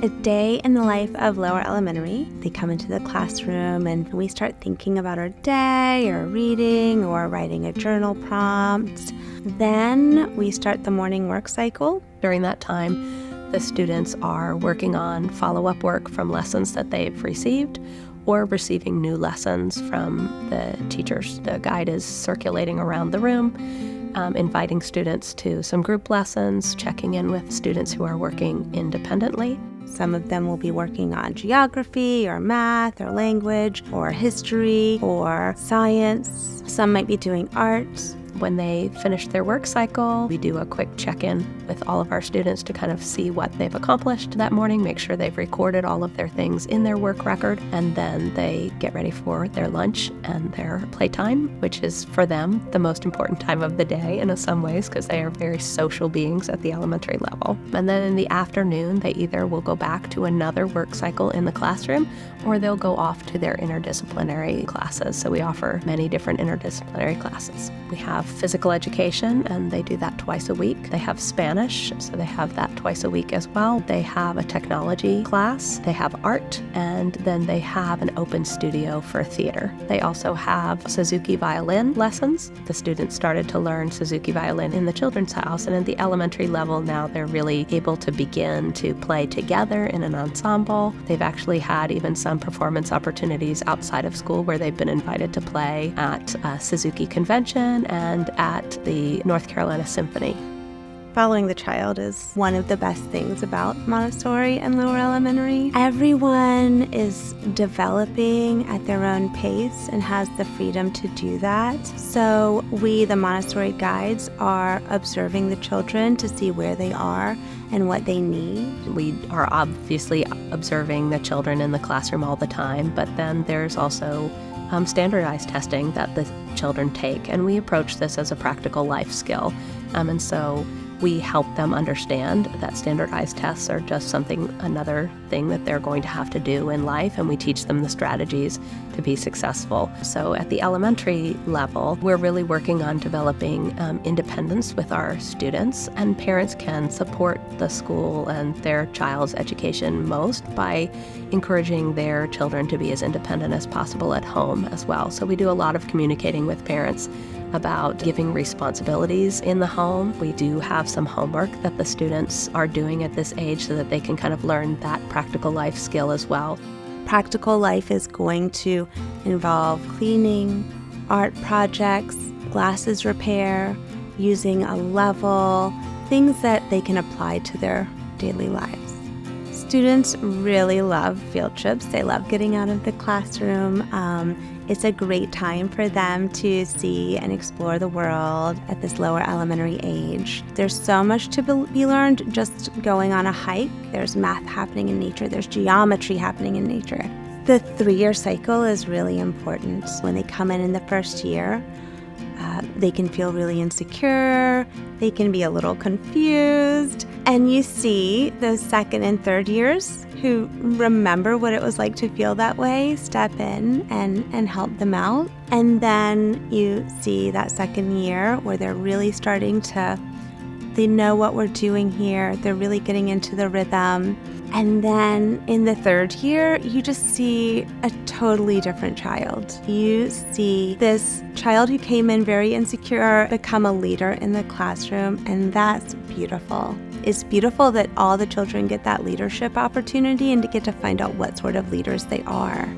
A day in the life of lower elementary. They come into the classroom and we start thinking about our day or reading or writing a journal prompt. Then we start the morning work cycle. During that time, the students are working on follow-up work from lessons that they've received or receiving new lessons from the teachers. The guide is circulating around the room, inviting students to some group lessons, checking in with students who are working independently. Some of them will be working on geography or math or language or history or science. Some might be doing art. When they finish their work cycle, we do a quick check-in with all of our students to kind of see what they've accomplished that morning, make sure they've recorded all of their things in their work record, and then they get ready for their lunch and their playtime, which is for them the most important time of the day in some ways because they are very social beings at the elementary level. And then in the afternoon, they either will go back to another work cycle in the classroom or they'll go off to their interdisciplinary classes. So we offer many different interdisciplinary classes. We have physical education, and they do that twice a week. They have Spanish, so they have that twice a week as well. They have a technology class, they have art, and then they have an open studio for theater. They also have Suzuki violin lessons. The students started to learn Suzuki violin in the children's house, and at the elementary level now they're really able to begin to play together in an ensemble. They've actually had even some performance opportunities outside of school where they've been invited to play at a Suzuki convention and at the North Carolina Symphony. Following the child is one of the best things about Montessori and lower elementary. Everyone is developing at their own pace and has the freedom to do that. So we, the Montessori guides, are observing the children to see where they are and what they need. We are obviously observing the children in the classroom all the time, but then there's also standardized testing that the children take, and we approach this as a practical life skill. And so we help them understand that standardized tests are just another thing that they're going to have to do in life, and we teach them the strategies to be successful. So at the elementary level, we're really working on developing independence with our students, and parents can support the school and their child's education most by encouraging their children to be as independent as possible at home as well. So we do a lot of communicating with parents about giving responsibilities in the home. We do have some homework that the students are doing at this age so that they can kind of learn that practical life skill as well. Practical life is going to involve cleaning, art projects, glasses repair, using a level, things that they can apply to their daily lives. Students really love field trips. They love getting out of the classroom. It's a great time for them to see and explore the world at this lower elementary age. There's so much to be learned just going on a hike. There's math happening in nature. There's geometry happening in nature. The 3-year cycle is really important. When they come in the first year, they can feel really insecure, they can be a little confused, and you see those second and third years who remember what it was like to feel that way step in and help them out. And then you see that second year where they're really starting to, they know what we're doing here, they're really getting into the rhythm. And then in the third year, you just see a totally different child. You see this child who came in very insecure become a leader in the classroom, and that's beautiful. It's beautiful that all the children get that leadership opportunity and to get to find out what sort of leaders they are.